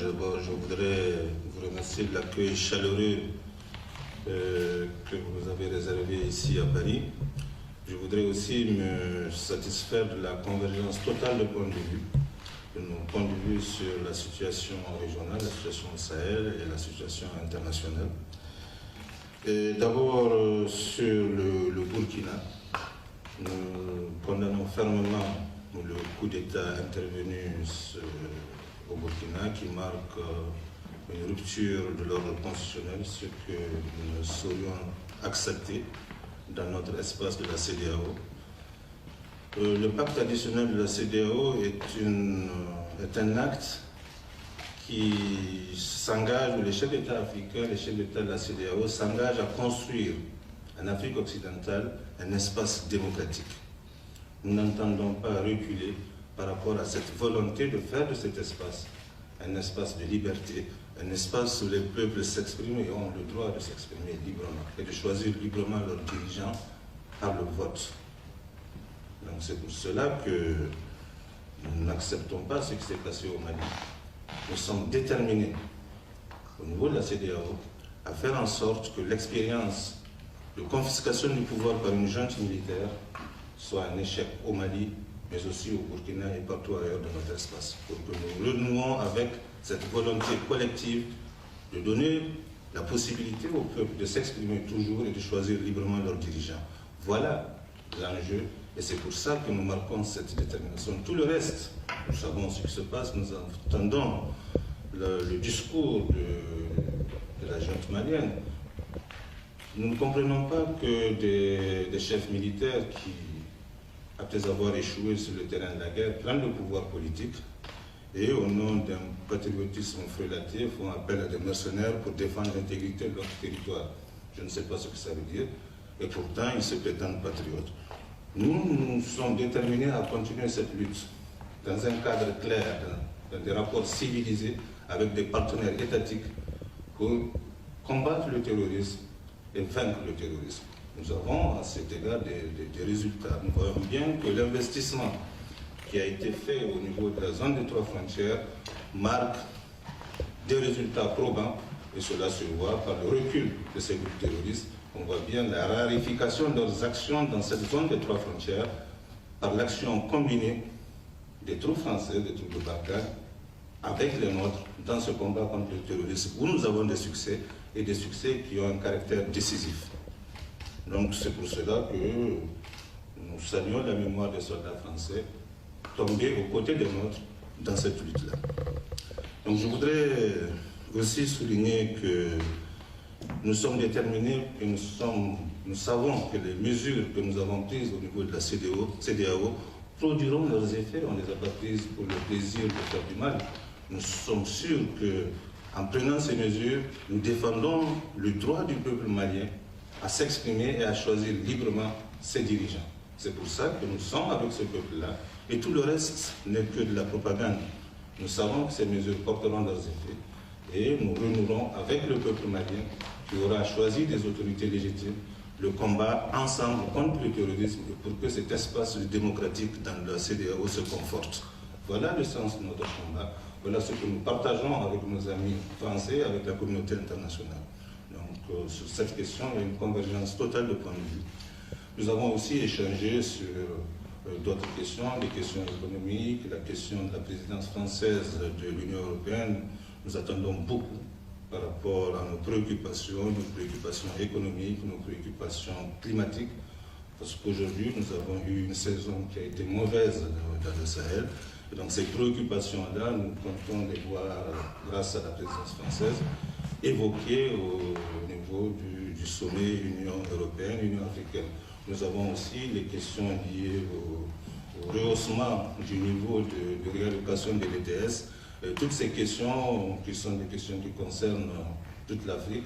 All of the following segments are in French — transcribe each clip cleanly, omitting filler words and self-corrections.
d'abord, je voudrais vous remercier de l'accueil chaleureux que vous avez réservé ici à Paris. Je voudrais aussi me satisfaire de la convergence totale de points de vue, de nos points de vue sur la situation régionale, la situation au Sahel et la situation internationale. D'abord, sur le Burkina, nous condamnons fermement le coup d'État intervenu au Burkina qui marque une rupture de l'ordre constitutionnel, ce que nous ne saurions accepter dans notre espace de la CEDEAO. Le pacte additionnel de la CEDEAO est un acte qui s'engage, où les chefs d'État africains, les chefs d'État de la CEDEAO s'engagent à construire en Afrique occidentale un espace démocratique. Nous n'entendons pas reculer par rapport à cette volonté de faire de cet espace un espace de liberté, un espace où les peuples s'expriment et ont le droit de s'exprimer librement et de choisir librement leurs dirigeants par le vote. Donc c'est pour cela que nous n'acceptons pas ce qui s'est passé au Mali. Nous sommes déterminés au niveau de la CEDEAO à faire en sorte que l'expérience de confiscation du pouvoir par une junte militaire soit un échec au Mali, mais aussi au Burkina et partout ailleurs dans notre espace, pour que nous renouons avec cette volonté collective de donner la possibilité au peuple de s'exprimer toujours et de choisir librement leurs dirigeants. Voilà l'enjeu, et c'est pour ça que nous marquons cette détermination. Tout le reste, nous savons ce qui se passe, nous entendons le discours de la junte malienne. Nous ne comprenons pas que des chefs militaires qui, après avoir échoué sur le terrain de la guerre, prennent le pouvoir politique et au nom d'un patriotisme frelaté font appel à des mercenaires pour défendre l'intégrité de leur territoire. Je ne sais pas ce que ça veut dire, et pourtant ils se prétendent patriotes. Nous sommes déterminés à continuer cette lutte dans un cadre clair, dans des rapports civilisés avec des partenaires étatiques pour combattre le terrorisme et vaincre le terrorisme. Nous avons à cet égard des résultats. Nous voyons bien que l'investissement qui a été fait au niveau de la zone des trois frontières marque des résultats probants, et cela se voit par le recul de ces groupes terroristes. On voit bien la rarification de leurs actions dans cette zone des trois frontières par l'action combinée des troupes françaises, des troupes de Barkhane, avec les nôtres dans ce combat contre le terrorisme, où nous avons des succès, et des succès qui ont un caractère décisif. Donc c'est pour cela que nous saluons la mémoire des soldats français tombés aux côtés des nôtres dans cette lutte-là. Donc je voudrais aussi souligner que nous sommes déterminés et nous savons que les mesures que nous avons prises au niveau de la CEDEAO produiront leurs effets. On ne les a pas prises pour le plaisir de faire du mal. Nous sommes sûrs qu'en prenant ces mesures, nous défendons le droit du peuple malien à s'exprimer et à choisir librement ses dirigeants. C'est pour ça que nous sommes avec ce peuple-là, et tout le reste n'est que de la propagande. Nous savons que ces mesures porteront leurs effets, et nous renouerons avec le peuple malien qui aura choisi des autorités légitimes le combat ensemble contre le terrorisme et pour que cet espace démocratique dans la CEDEAO se conforte. Voilà le sens de notre combat, voilà ce que nous partageons avec nos amis français, avec la communauté internationale. Donc sur cette question, il y a une convergence totale de points de vue. Nous avons aussi échangé sur d'autres questions, les questions économiques, la question de la présidence française de l'Union européenne. Nous attendons beaucoup par rapport à nos préoccupations économiques, nos préoccupations climatiques, parce qu'aujourd'hui, nous avons eu une saison qui a été mauvaise dans le Sahel. Et donc ces préoccupations-là, nous comptons les voir, grâce à la présidence française, évoquées au niveau du sommet Union européenne, Union africaine. Nous avons aussi les questions liées au rehaussement du niveau de réallocation de l'ETS. Toutes ces questions, qui sont des questions qui concernent toute l'Afrique,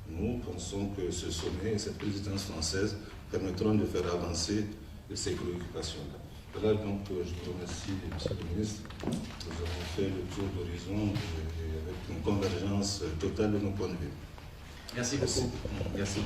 nous pensons que ce sommet et cette présidence française permettront de faire avancer ces préoccupations-là. Voilà, donc je vous remercie, Monsieur le ministre. Nous avons fait le tour d'horizon avec une convergence totale de nos points de vue. Merci beaucoup. Merci.